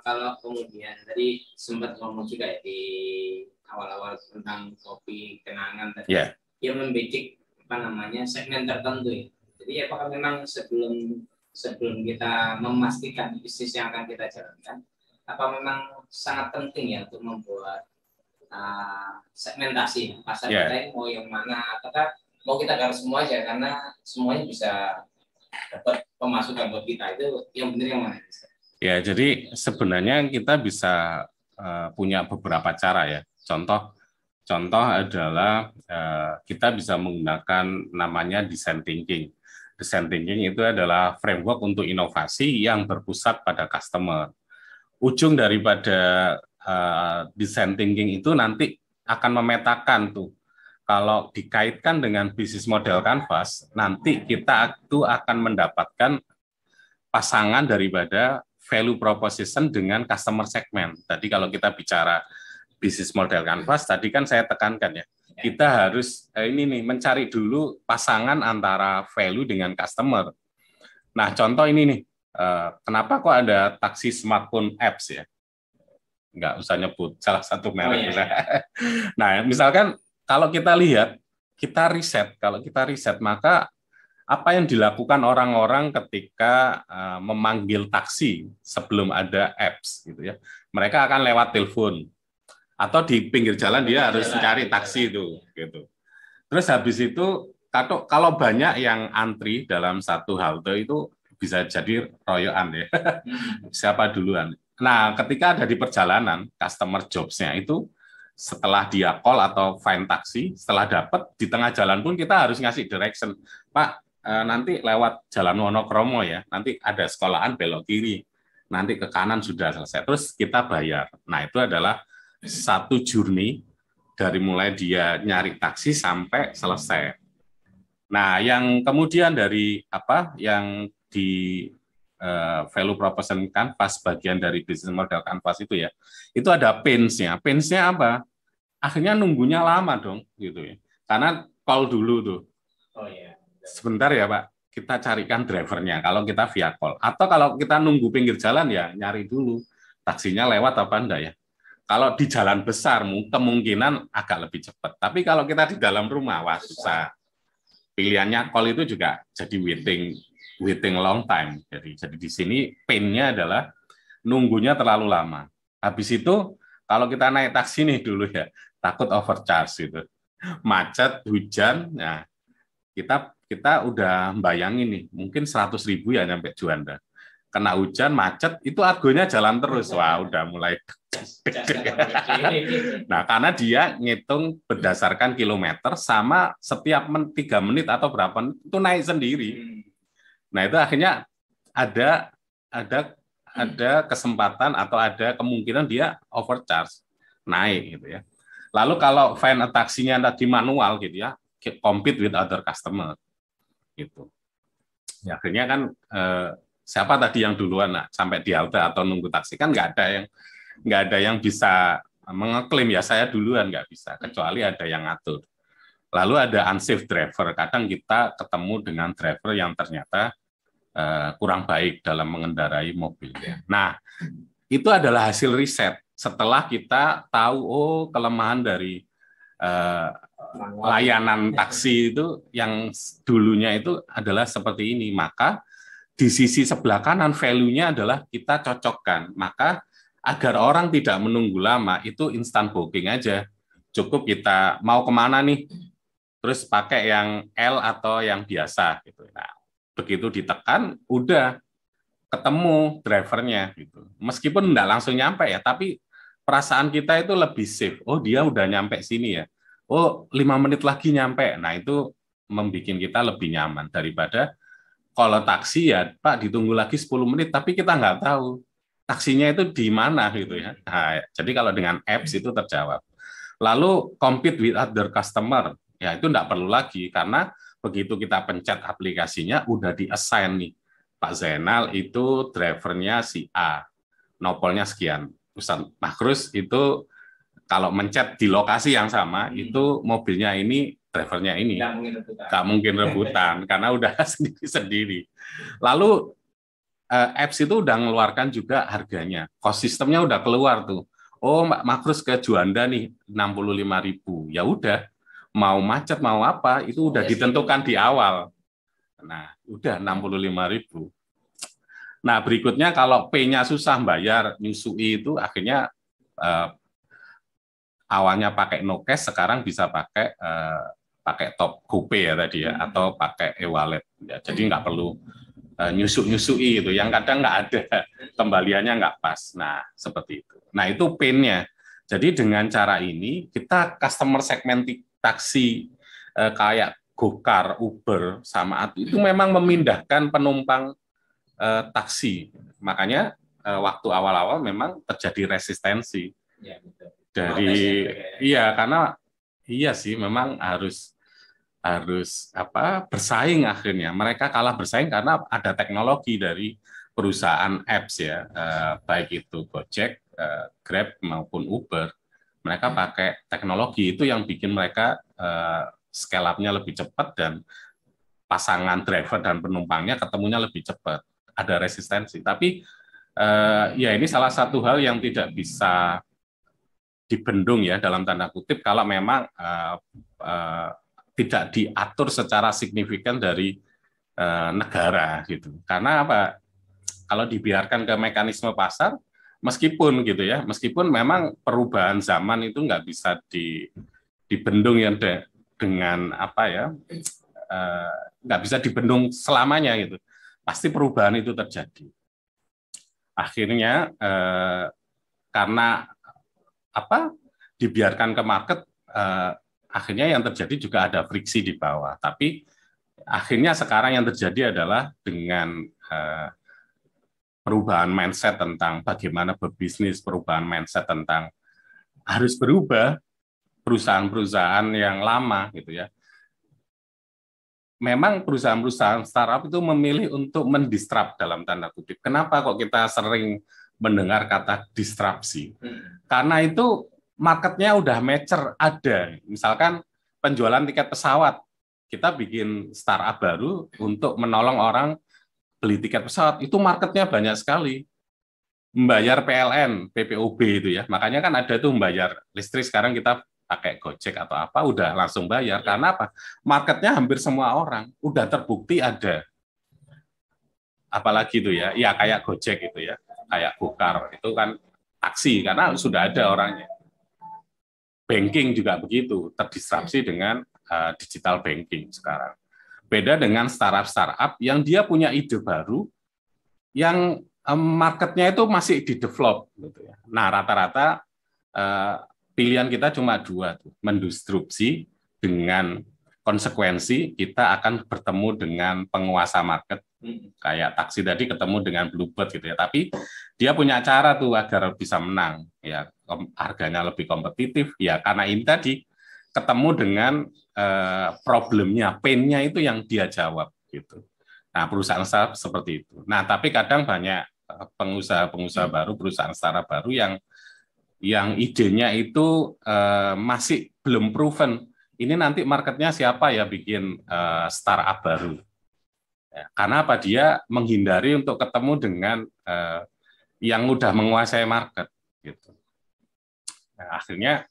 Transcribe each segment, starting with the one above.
Kalau kemudian tadi sempat ngomong juga ya di awal-awal tentang kopi kenangan tadi, yang membedek apa namanya segmen tertentu ya. Jadi apakah memang sebelum kita memastikan bisnis yang akan kita jalankan, apa memang sangat penting ya untuk membuat segmentasi pasar kita ini mau yang mana, apakah mau kita garap semua aja karena semuanya bisa dapat pemasukan buat kita, itu yang benar yang mana? Ya, jadi sebenarnya kita bisa punya beberapa cara ya. Contoh adalah kita bisa menggunakan namanya design thinking. Design thinking itu adalah framework untuk inovasi yang berpusat pada customer. Ujung daripada design thinking itu nanti akan memetakan tuh. Kalau dikaitkan dengan bisnis model Canvas, nanti kita itu akan mendapatkan pasangan daripada value proposition dengan customer segment. Tadi kalau kita bicara bisnis model Canvas, tadi kan saya tekankan ya, kita harus mencari dulu pasangan antara value dengan customer. Nah, contoh ini nih, kenapa kok ada taksi smartphone apps ya? Nggak usah nyebut salah satu merek. Nah, misalkan kalau kita lihat, kalau kita riset, maka apa yang dilakukan orang-orang ketika memanggil taksi sebelum ada apps gitu ya. Mereka akan lewat telepon atau di pinggir jalan dia harus cari taksi itu gitu. Terus habis itu kalau banyak yang antri dalam satu halte itu bisa jadi royoan ya. Siapa duluan. Nah, ketika ada di perjalanan, customer jobs-nya itu setelah dia call atau find taksi, setelah dapat di tengah jalan pun kita harus ngasih direction. Pak, nanti lewat Jalan Wonokromo ya, nanti ada sekolahan belok kiri, nanti ke kanan sudah selesai, terus kita bayar. Nah, itu adalah satu journey dari mulai dia nyari taksi sampai selesai. Nah, yang kemudian dari yang di value proposition Canvas, bagian dari business model Canvas itu ya, itu ada pains-nya. Pains-nya apa? Akhirnya nunggunya lama dong, gitu ya. Karena call dulu tuh. Oh iya. Sebentar ya Pak, kita carikan drivernya kalau kita via call. Atau kalau kita nunggu pinggir jalan ya nyari dulu taksinya lewat apa enggak ya. Kalau di jalan besar kemungkinan agak lebih cepat. Tapi kalau kita di dalam rumah, wah susah. Pilihannya call itu juga jadi waiting long time. Jadi di sini pain-nya adalah nunggunya terlalu lama. Habis itu kalau kita naik taksi nih dulu ya, takut overcharge gitu. Macet, hujan, nah kita udah bayangin nih, mungkin 100.000 ya nyampe Juanda. Kena hujan, macet, itu argonya jalan terus. Wah, udah mulai. Nah, karena dia ngitung berdasarkan kilometer sama setiap 3 menit atau berapa itu naik sendiri. Nah, itu akhirnya ada kesempatan atau ada kemungkinan dia overcharge, naik gitu ya. Lalu kalau find a taksinya tadi manual gitu ya, compete with other customer gitu. Ya, akhirnya kan siapa tadi yang duluan sampai di halte atau nunggu taksi kan nggak ada yang bisa mengeklaim ya saya duluan, nggak bisa, kecuali ada yang ngatur. Lalu ada unsafe driver, kadang kita ketemu dengan driver yang ternyata kurang baik dalam mengendarai mobil. Nah, itu adalah hasil riset setelah kita tahu kelemahan dari layanan taksi itu yang dulunya itu adalah seperti ini, maka di sisi sebelah kanan value-nya adalah kita cocokkan. Maka agar orang tidak menunggu lama itu instant booking aja. Cukup kita mau kemana nih, terus pakai yang L atau yang biasa gitu. Nah, begitu ditekan udah ketemu drivernya gitu. Meskipun enggak langsung nyampe ya, tapi perasaan kita itu lebih safe. Oh, dia udah nyampe sini ya. Oh, 5 menit lagi nyampe. Nah, itu membuat kita lebih nyaman daripada kalau taksi ya, Pak, ditunggu lagi 10 menit, tapi kita nggak tahu taksinya itu di mana gitu ya. Nah, jadi kalau dengan apps itu terjawab. Lalu compete with other customer, ya itu nggak perlu lagi karena begitu kita pencet aplikasinya udah di-assign nih. Pak Zainal itu drivernya si A, nopolnya sekian. Ustaz Makrus itu kalau mencet di lokasi yang sama itu mobilnya ini, drivernya ini, nggak mungkin rebutan karena udah sendiri-sendiri. Lalu apps itu udah mengeluarkan juga harganya, cost sistemnya udah keluar tuh. Oh, Makrus ke Juanda nih 65.000. Ya udah, mau macet mau apa itu udah ditentukan di awal. Nah, udah 65.000. Nah, berikutnya kalau P-nya susah bayar, nyusui itu akhirnya awalnya pakai no cash, sekarang bisa pakai pakai GoPay ya tadi ya, atau pakai e-wallet. Ya, jadi nggak perlu nyusui itu, yang kadang nggak ada, kembaliannya nggak pas. Nah, seperti itu. Nah, itu PIN-nya. Jadi dengan cara ini, kita customer segmentasi kayak Gokar, Uber, sama itu memang memindahkan penumpang taksi. Makanya waktu awal-awal memang terjadi resistensi. Ya, betul. Karena iya sih memang harus bersaing akhirnya. Mereka kalah bersaing karena ada teknologi dari perusahaan apps ya, baik itu Gojek, Grab maupun Uber. Mereka pakai teknologi itu yang bikin mereka scale up-nya lebih cepat dan pasangan driver dan penumpangnya ketemunya lebih cepat. Ada resistensi. Tapi ya ini salah satu hal yang tidak bisa dibendung ya dalam tanda kutip kalau memang tidak diatur secara signifikan dari negara gitu. Karena apa? Kalau dibiarkan ke mekanisme pasar, meskipun memang perubahan zaman itu nggak bisa dibendung ya dengan nggak bisa dibendung selamanya gitu. Pasti perubahan itu terjadi. Akhirnya karena dibiarkan ke market, akhirnya yang terjadi juga ada friksi di bawah. Tapi akhirnya sekarang yang terjadi adalah dengan perubahan mindset tentang bagaimana berbisnis, perubahan mindset tentang harus berubah, perusahaan-perusahaan yang lama gitu ya. Memang perusahaan-perusahaan startup itu memilih untuk mendisrupt dalam tanda kutip. Kenapa kok kita sering mendengar kata disrupsi? Karena itu marketnya udah mature, ada. Misalkan penjualan tiket pesawat, kita bikin startup baru untuk menolong orang beli tiket pesawat, itu marketnya banyak sekali. Membayar PLN, PPOB itu ya, makanya kan ada tuh membayar listrik, sekarang kita pakai Gojek atau apa, udah langsung bayar. Karena apa? Marketnya hampir semua orang, udah terbukti ada. Apalagi itu ya kayak Gojek itu ya, kayak Gokar, itu kan taksi, karena sudah ada orangnya. Banking juga begitu, terdisrupsi dengan digital banking sekarang. Beda dengan startup yang dia punya ide baru, yang marketnya itu masih di-develop. Gitu ya. Nah, rata-rata pilihan kita cuma dua, mendisrupsi dengan konsekuensi kita akan bertemu dengan penguasa market, kayak taksi tadi ketemu dengan Bluebird gitu ya. Tapi dia punya cara tuh agar bisa menang, ya harganya lebih kompetitif, ya karena ini tadi ketemu dengan problemnya, pain-nya itu yang dia jawab gitu. Nah, perusahaan startup seperti itu. Nah, tapi kadang banyak pengusaha baru, perusahaan startup baru yang idenya itu masih belum proven. Ini nanti marketnya siapa ya bikin startup baru? Ya, karena apa? Dia menghindari untuk ketemu dengan yang udah menguasai market. Gitu. Nah, akhirnya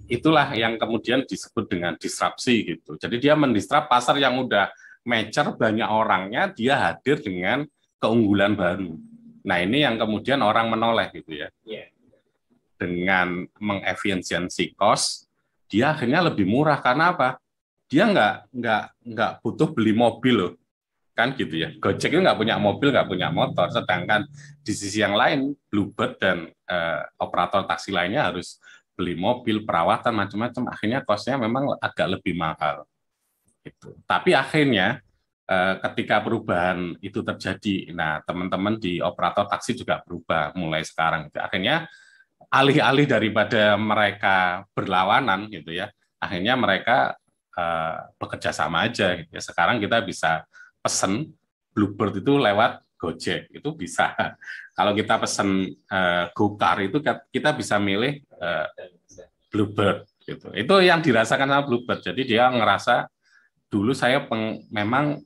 itulah yang kemudian disebut dengan disrupsi gitu. Jadi dia mendisrupt pasar yang udah mature, banyak orangnya, dia hadir dengan keunggulan baru. Nah, ini yang kemudian orang menoleh gitu ya. Dengan mengefisiensi cost, dia akhirnya lebih murah. Karena apa? Dia nggak butuh beli mobil loh. Kan gitu ya. Gojek itu nggak punya mobil, nggak punya motor. Sedangkan di sisi yang lain, Bluebird dan operator taksi lainnya harus beli mobil, perawatan, macam-macam. Akhirnya cost-nya memang agak lebih mahal. Gitu. Tapi akhirnya ketika perubahan itu terjadi, nah teman-teman di operator taksi juga berubah mulai sekarang. Akhirnya alih-alih daripada mereka berlawanan gitu ya, akhirnya mereka bekerja sama aja. Gitu ya. Sekarang kita bisa pesen Bluebird itu lewat Gojek, itu bisa. Kalau kita pesen Gokar itu kita bisa milih Bluebird. Gitu. Itu yang dirasakan sama Bluebird. Jadi dia ngerasa dulu saya memang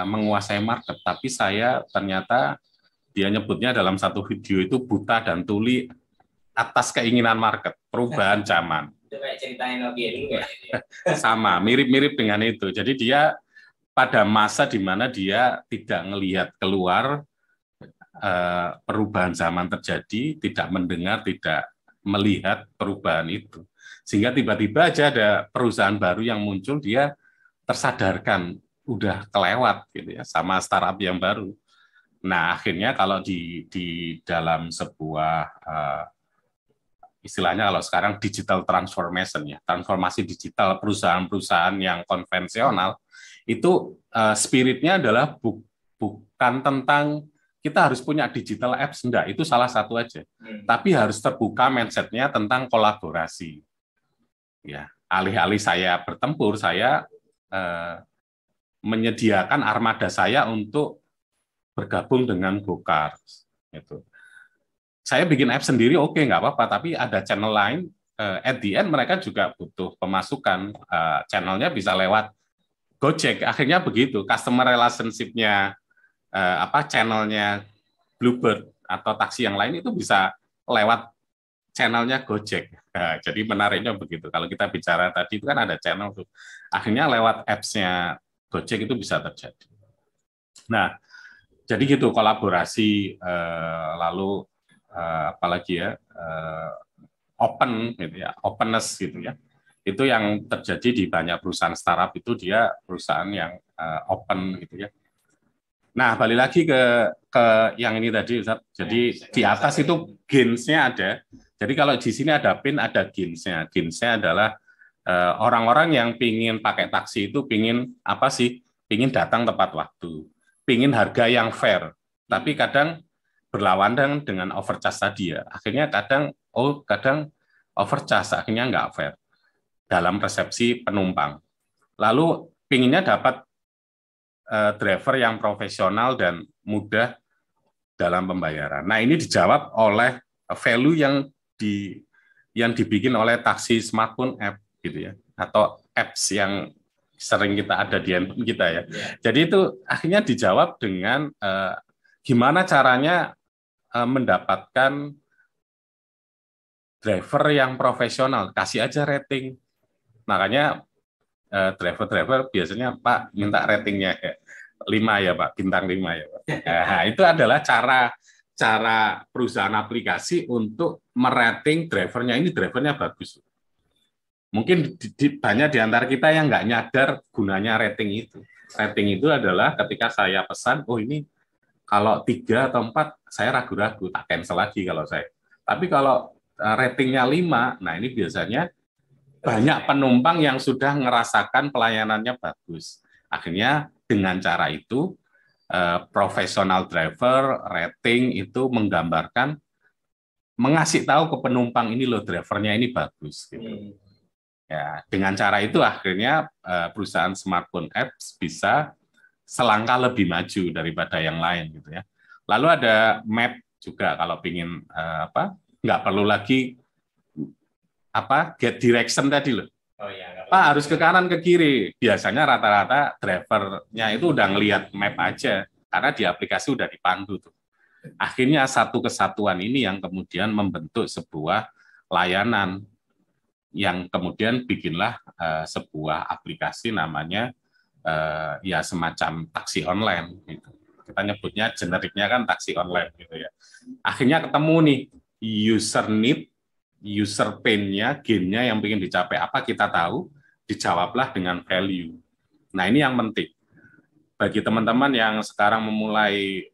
menguasai market, tapi saya ternyata dia nyebutnya dalam satu video itu buta dan tuli atas keinginan market, perubahan zaman. Itu kayak ceritain lagi dulu ya. Sama, mirip-mirip dengan itu. Jadi dia pada masa di mana dia tidak melihat keluar perubahan zaman terjadi, tidak mendengar, tidak melihat perubahan itu. Sehingga tiba-tiba aja ada perusahaan baru yang muncul, dia tersadarkan udah kelewat gitu ya sama startup yang baru. Nah, akhirnya kalau di dalam sebuah istilahnya kalau sekarang digital transformation ya, transformasi digital perusahaan-perusahaan yang konvensional itu spiritnya adalah bukan tentang kita harus punya digital apps, enggak, itu salah satu aja. Tapi harus terbuka mindset-nya tentang kolaborasi. Ya, alih-alih saya bertempur, saya menyediakan armada saya untuk bergabung dengan Gokar. Gitu. Saya bikin app sendiri, oke, nggak apa-apa, tapi ada channel lain, at the end mereka juga butuh pemasukan, channelnya bisa lewat Gojek, akhirnya begitu, customer relationship-nya, channelnya Bluebird atau taksi yang lain itu bisa lewat channelnya Gojek. Nah, jadi menariknya begitu. Kalau kita bicara tadi itu kan ada channel tuh. Akhirnya lewat apps-nya Gojek itu bisa terjadi. Nah, jadi gitu kolaborasi lalu apalagi ya open gitu ya, openness gitu ya. Itu yang terjadi di banyak perusahaan startup itu dia perusahaan yang open gitu ya. Nah, balik lagi ke yang ini tadi, Ustaz. Jadi di atas itu gains-nya ada. Jadi kalau di sini ada pin, ada gains-nya. Gains-nya adalah orang-orang yang pingin pakai taksi itu pingin apa sih? Pingin datang tepat waktu, pingin harga yang fair. Tapi kadang berlawanan dengan overcharge tadi ya. Akhirnya kadang overcharge, akhirnya nggak fair dalam persepsi penumpang. Lalu pinginnya dapat driver yang profesional dan mudah dalam pembayaran. Nah, ini dijawab oleh value yang dibikin oleh taksi smartphone app gitu ya, atau apps yang sering kita ada di handphone kita ya. Jadi itu akhirnya dijawab dengan gimana caranya mendapatkan driver yang profesional, kasih aja rating. Makanya driver-driver biasanya Pak minta ratingnya 5 ya Pak, bintang 5 ya Pak. Nah, itu adalah cara perusahaan aplikasi untuk merating drivernya, ini drivernya bagus. Mungkin banyak di antara kita yang nggak nyadar gunanya rating itu. Rating itu adalah ketika saya pesan, oh ini kalau 3 atau 4 saya ragu-ragu, tak cancel lagi kalau saya. Tapi kalau ratingnya 5, nah ini biasanya banyak penumpang yang sudah ngerasakan pelayanannya bagus. Akhirnya dengan cara itu, profesional driver, rating itu menggambarkan, mengasih tahu ke penumpang ini loh drivernya ini bagus. Gitu. Ya, dengan cara itu akhirnya perusahaan smartphone apps bisa selangkah lebih maju daripada yang lain gitu ya. Lalu ada map juga kalau ingin nggak perlu lagi get direction tadi loh. Oh, iya, Pak harus ke kanan ke kiri. Biasanya rata-rata drivernya itu udah ngelihat map aja karena di aplikasi udah dipandu tuh. Akhirnya satu kesatuan ini yang kemudian membentuk sebuah layanan yang kemudian bikinlah sebuah aplikasi namanya ya semacam taksi online gitu. Kita nyebutnya generiknya kan taksi online gitu ya. Akhirnya ketemu nih user need, user pain-nya, gain-nya yang ingin dicapai apa kita tahu, dijawablah dengan value. Nah, ini yang penting. Bagi teman-teman yang sekarang memulai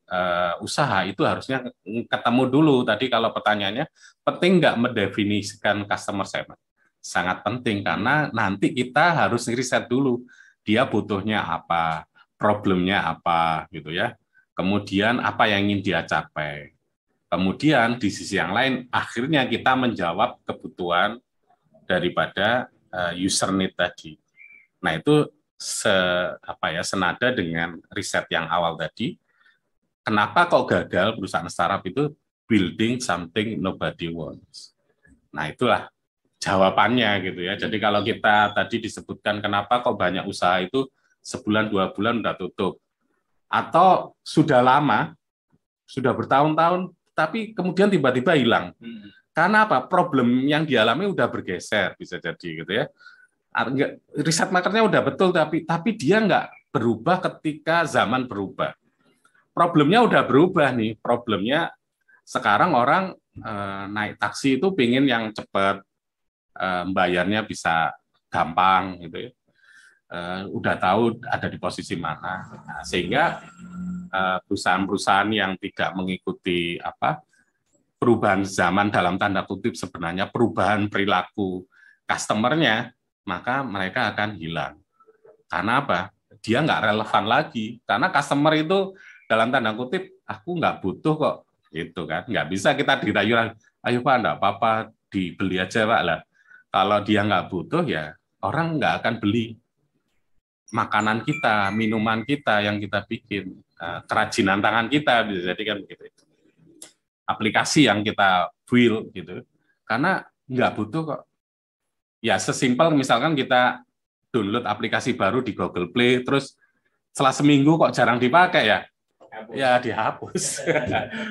usaha, itu harusnya ketemu dulu. Tadi kalau pertanyaannya, penting nggak mendefinisikan customer segment? Sangat penting, karena nanti kita harus riset dulu. Dia butuhnya apa, problemnya apa, gitu ya. Kemudian apa yang ingin dia capai. Kemudian di sisi yang lain, akhirnya kita menjawab kebutuhan daripada user need tadi. Nah itu senada dengan riset yang awal tadi. Kenapa kok gagal perusahaan startup itu building something nobody wants? Nah itulah jawabannya gitu ya. Jadi kalau kita tadi disebutkan kenapa kok banyak usaha itu sebulan 2 bulan udah tutup. Atau sudah lama, sudah bertahun-tahun, tapi kemudian tiba-tiba hilang. Karena apa? Problem yang dialami udah bergeser, bisa jadi gitu ya. Riset marketnya udah betul, tapi dia nggak berubah ketika zaman berubah. Problemnya udah berubah nih. Problemnya sekarang orang naik taksi itu pengen yang cepat, bayarnya bisa gampang gitu ya. Udah tahu ada di posisi mana. Nah, sehingga perusahaan-perusahaan yang tidak mengikuti perubahan zaman dalam tanda kutip sebenarnya perubahan perilaku customer-nya, maka mereka akan hilang. Karena apa? Dia nggak relevan lagi. Karena customer itu dalam tanda kutip, aku nggak butuh kok. Gitu kan. Nggak bisa kita dirayu, ayo Pak, nggak apa-apa, dibeli aja Pak lah. Kalau dia nggak butuh, ya orang nggak akan beli makanan kita, minuman kita yang kita bikin, kerajinan tangan kita, bisa jadi kan begitu. Aplikasi yang kita build gitu, karena nggak butuh kok. Ya sesimpel misalkan kita download aplikasi baru di Google Play, terus setelah seminggu kok jarang dipakai ya dihapus.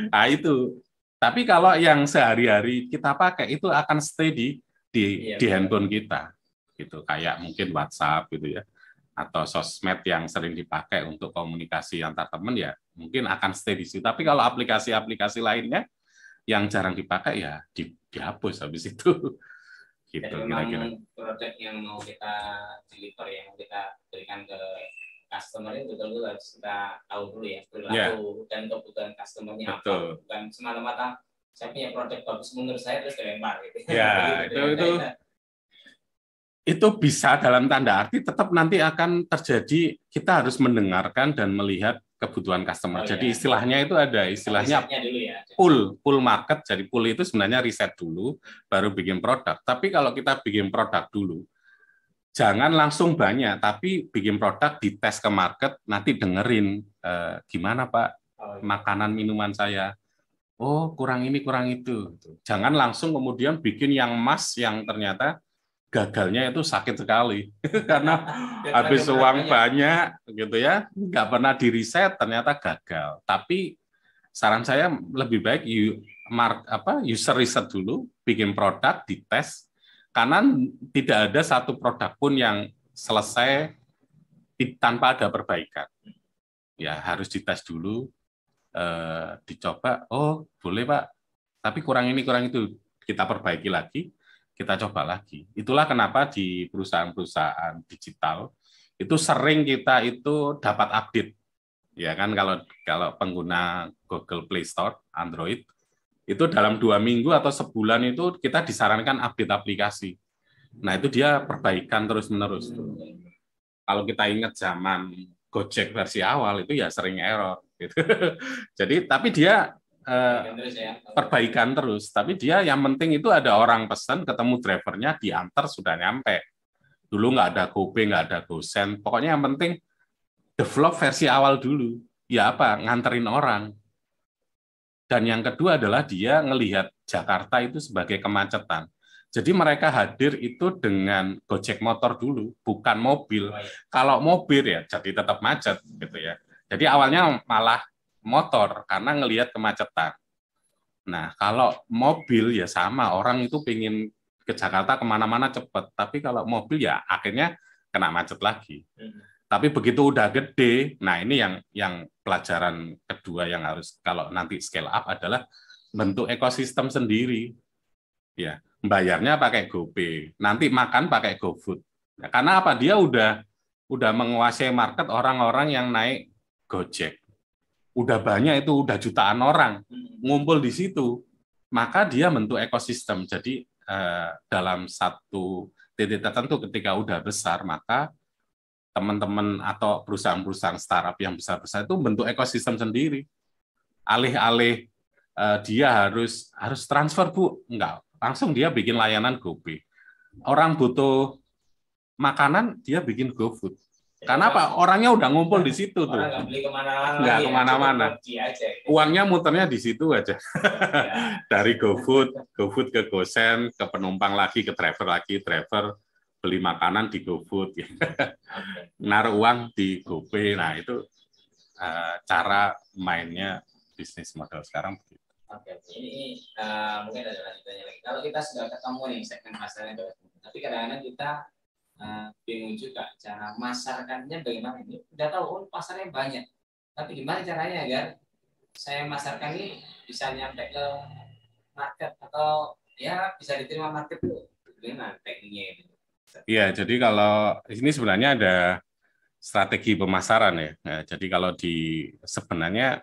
Nah itu. Tapi kalau yang sehari-hari kita pakai itu akan stay di handphone kita, gitu. Kayak mungkin WhatsApp gitu ya, atau sosmed yang sering dipakai untuk komunikasi antar teman ya mungkin akan stay di situ. Tapi kalau aplikasi-aplikasi lainnya yang jarang dipakai ya dihapus habis itu. Gitu kira-kira. Produk yang mau kita deliver, yang kita berikan ke customer itu betul-betul harus kita tahu dulu ya perilaku dan kebutuhan customer-nya apa. Bukan semata-mata saya punya produk bagus menurut saya terus dilempar gitu. Ya, itu bisa dalam tanda arti tetap nanti akan terjadi, kita harus mendengarkan dan melihat kebutuhan customer. Jadi istilahnya itu ada istilahnya pull market. Jadi pull itu sebenarnya riset dulu baru bikin produk. Tapi kalau kita bikin produk dulu, jangan langsung banyak, tapi bikin produk, dites ke market, nanti dengerin gimana Pak makanan minuman saya. Oh, kurang ini, kurang itu. Jangan langsung kemudian bikin yang mass yang ternyata gagalnya itu sakit sekali karena habis uang banyak gitu ya, nggak pernah diriset ternyata gagal. Tapi saran saya lebih baik user riset dulu, bikin produk, dites, karena tidak ada satu produk pun yang selesai tanpa ada perbaikan. Ya harus dites dulu, dicoba. Oh boleh Pak, tapi kurang ini kurang itu, kita perbaiki lagi. Kita coba lagi. Itulah kenapa di perusahaan-perusahaan digital itu sering kita itu dapat update. Ya kan kalau pengguna Google Play Store, Android, itu dalam 2 minggu atau sebulan itu kita disarankan update aplikasi. Nah, itu dia perbaikan terus-menerus. Kalau kita ingat zaman Gojek versi awal itu ya sering error gitu. Jadi tapi dia perbaikan terus, tapi dia yang penting itu ada orang pesan, ketemu drivernya, diantar sudah nyampe. Dulu nggak ada GoPay, nggak ada GoSend, pokoknya yang penting develop versi awal dulu. Ya apa, nganterin orang. Dan yang kedua adalah dia ngelihat Jakarta itu sebagai kemacetan. Jadi mereka hadir itu dengan Gojek motor dulu, bukan mobil. Kalau mobil ya jadi tetap macet gitu ya. Jadi awalnya malah motor karena ngelihat kemacetan. Nah, kalau mobil ya sama, orang itu pengen ke Jakarta kemana-mana cepat, tapi kalau mobil ya akhirnya kena macet lagi. Tapi begitu udah gede, nah ini yang pelajaran kedua yang harus kalau nanti scale up adalah bentuk ekosistem sendiri. Ya, bayarnya pakai GoPay, nanti makan pakai GoFood. Ya, karena apa? Dia udah menguasai market orang-orang yang naik Gojek. Udah banyak itu, udah jutaan orang ngumpul di situ, maka dia bentuk ekosistem. Jadi dalam satu titik tertentu ketika udah besar, maka teman-teman atau perusahaan-perusahaan startup yang besar-besar itu bentuk ekosistem sendiri. Alih-alih dia harus transfer Bu, enggak, langsung dia bikin layanan GoPay. Orang butuh makanan, dia bikin GoFood. Karena apa? Orangnya udah ngumpul di situ tuh. Nggak beli kemana-mana. Nggak kemana-mana. Uangnya muternya di situ aja. Dari GoFood ke GoSend, ke penumpang lagi, ke driver lagi, driver beli makanan di GoFood, ya. Naruh uang di GoPay. Nah, itu cara mainnya bisnis model sekarang begitu. Oke, ini mungkin ada lanjutannya lagi. Kalau kita sudah ketemu nih segmen pasarnya, tapi kadang-kadang kita bingung juga cara masarkannya bagaimana. Ini udah tahu pasarnya banyak, tapi gimana caranya agar saya masarkan ini bisa nyampe ke market atau ya bisa diterima market tuh dengan tekniknya itu. Iya, jadi kalau ini sebenarnya ada strategi pemasaran ya. Nah, jadi kalau sebenarnya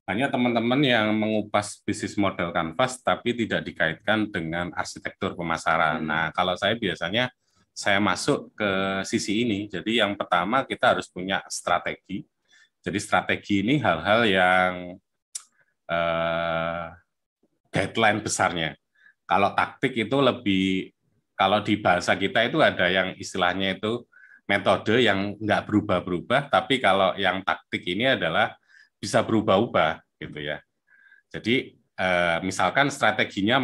hanya teman-teman yang mengupas bisnis model kanvas tapi tidak dikaitkan dengan arsitektur pemasaran. Nah, kalau saya biasanya saya masuk ke sisi ini. Jadi yang pertama kita harus punya strategi. Jadi strategi ini hal-hal yang guideline besarnya. Kalau taktik itu lebih, kalau di bahasa kita itu ada yang istilahnya itu metode yang nggak berubah-berubah, tapi kalau yang taktik ini adalah bisa berubah-ubah gitu ya. Jadi misalkan strateginya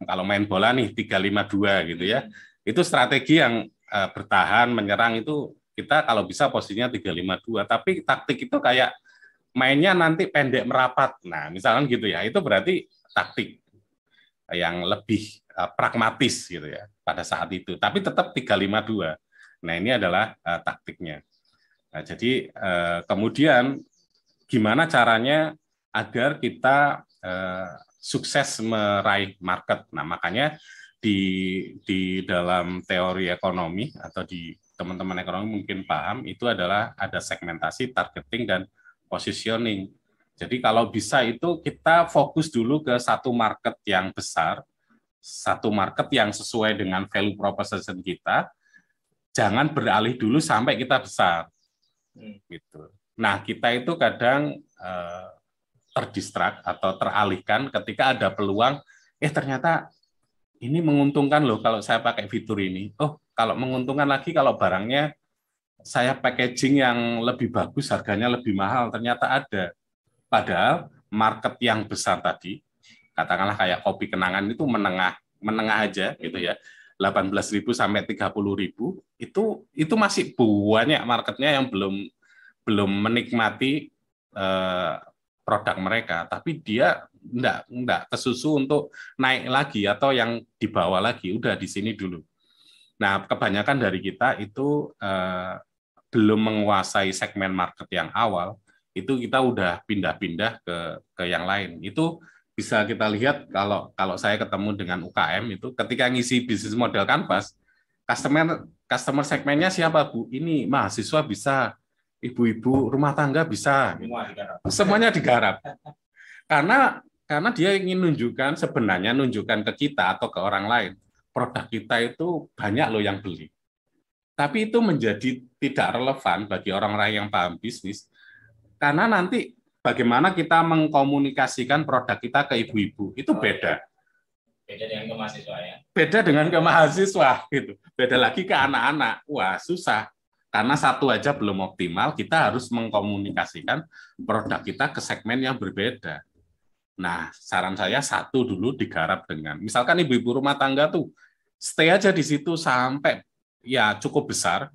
kalau main bola nih 3-5-2 gitu ya. Itu strategi yang bertahan, menyerang itu kita kalau bisa posisinya 3-5-2, tapi taktik itu kayak mainnya nanti pendek merapat. Nah, misalkan gitu ya. Itu berarti taktik yang lebih pragmatis gitu ya pada saat itu. Tapi tetap 3-5-2. Nah, ini adalah taktiknya. Nah, jadi kemudian gimana caranya agar kita sukses meraih market. Nah, makanya di dalam teori ekonomi atau di teman-teman ekonomi mungkin paham, itu adalah ada segmentasi, targeting, dan positioning. Jadi kalau bisa itu kita fokus dulu ke satu market yang besar, satu market yang sesuai dengan value proposition kita, jangan beralih dulu sampai kita besar. Gitu. Nah, kita itu kadang terdistrak atau teralihkan ketika ada peluang, ternyata ini menguntungkan loh kalau saya pakai fitur ini. Oh, kalau menguntungkan lagi kalau barangnya saya packaging yang lebih bagus, harganya lebih mahal, ternyata ada. Padahal market yang besar tadi, katakanlah kayak kopi kenangan itu menengah aja gitu ya. 18.000 sampai 30.000 itu masih banyak marketnya yang belum menikmati produk mereka, tapi dia enggak kesusu untuk naik lagi atau yang di bawah lagi, udah di sini dulu. Nah, kebanyakan dari kita itu belum menguasai segmen market yang awal, itu kita udah pindah-pindah ke yang lain. Itu bisa kita lihat kalau saya ketemu dengan UKM itu ketika ngisi bisnis model kanvas, customer segmennya siapa, Bu? Ini mahasiswa bisa, ibu-ibu rumah tangga bisa, semuanya digarap. Karena dia ingin sebenarnya nunjukkan ke kita atau ke orang lain, produk kita itu banyak loh yang beli. Tapi itu menjadi tidak relevan bagi orang-orang yang paham bisnis, karena nanti bagaimana kita mengkomunikasikan produk kita ke ibu-ibu, itu beda. Beda dengan ke mahasiswa ya? Beda dengan ke mahasiswa, gitu. Beda lagi ke anak-anak. Wah, susah. Karena satu aja belum optimal, kita harus mengkomunikasikan produk kita ke segmen yang berbeda. Nah, saran saya satu dulu digarap dengan, misalkan ibu-ibu rumah tangga tuh, stay aja di situ sampai ya cukup besar,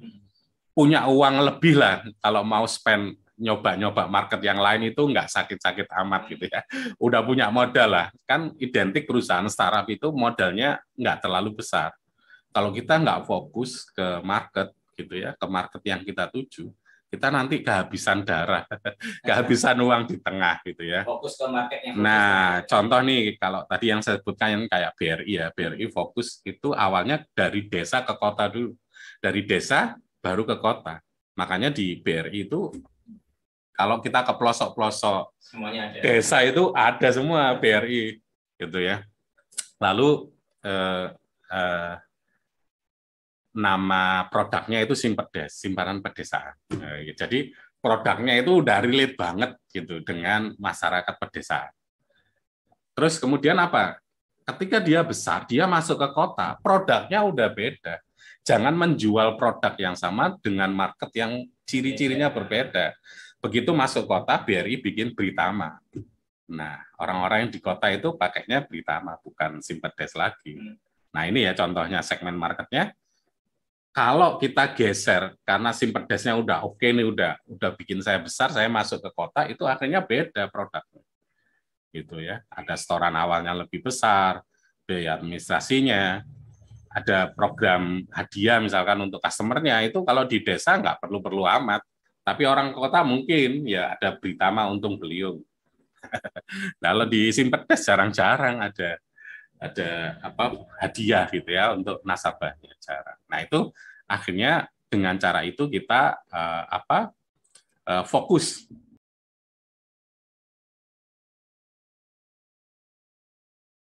punya uang lebih lah kalau mau spend nyoba-nyoba market yang lain itu nggak sakit-sakit amat gitu ya. Udah punya modal lah. Kan identik perusahaan startup itu modalnya nggak terlalu besar. Kalau kita nggak fokus ke market gitu ya, ke market yang kita tuju, kita nanti kehabisan darah, kehabisan uang di tengah gitu ya. Fokus ke market yang Nah, contoh nih kalau tadi yang saya sebutkan yang kayak BRI ya, BRI fokus itu awalnya dari desa ke kota dulu. Dari desa baru ke kota. Makanya di BRI itu kalau kita ke pelosok-pelosok desa itu ada semua BRI gitu ya. Lalu nama produknya itu Simpedes, simpanan pedesaan. Jadi produknya itu udah relate banget gitu dengan masyarakat pedesaan. Terus kemudian apa? Ketika dia besar, dia masuk ke kota, produknya udah beda. Jangan menjual produk yang sama dengan market yang ciri-cirinya berbeda. Begitu masuk kota, BRI bikin Britama. Nah, orang-orang yang di kota itu pakainya Britama, bukan Simpedes lagi. Nah ini ya contohnya segmen marketnya. Kalau kita geser karena simpedesnya udah oke nih, udah bikin saya besar, saya masuk ke kota, itu akhirnya beda produknya. Gitu ya. Ada setoran awalnya lebih besar, biaya administrasinya, ada program hadiah misalkan untuk customernya, itu kalau di desa nggak perlu amat. Tapi orang kota mungkin ya ada berita mah untung beliung. Kalau di Simpedes jarang-jarang ada hadiah gitu ya untuk nasabahnya, jarang. Nah itu akhirnya dengan cara itu kita fokus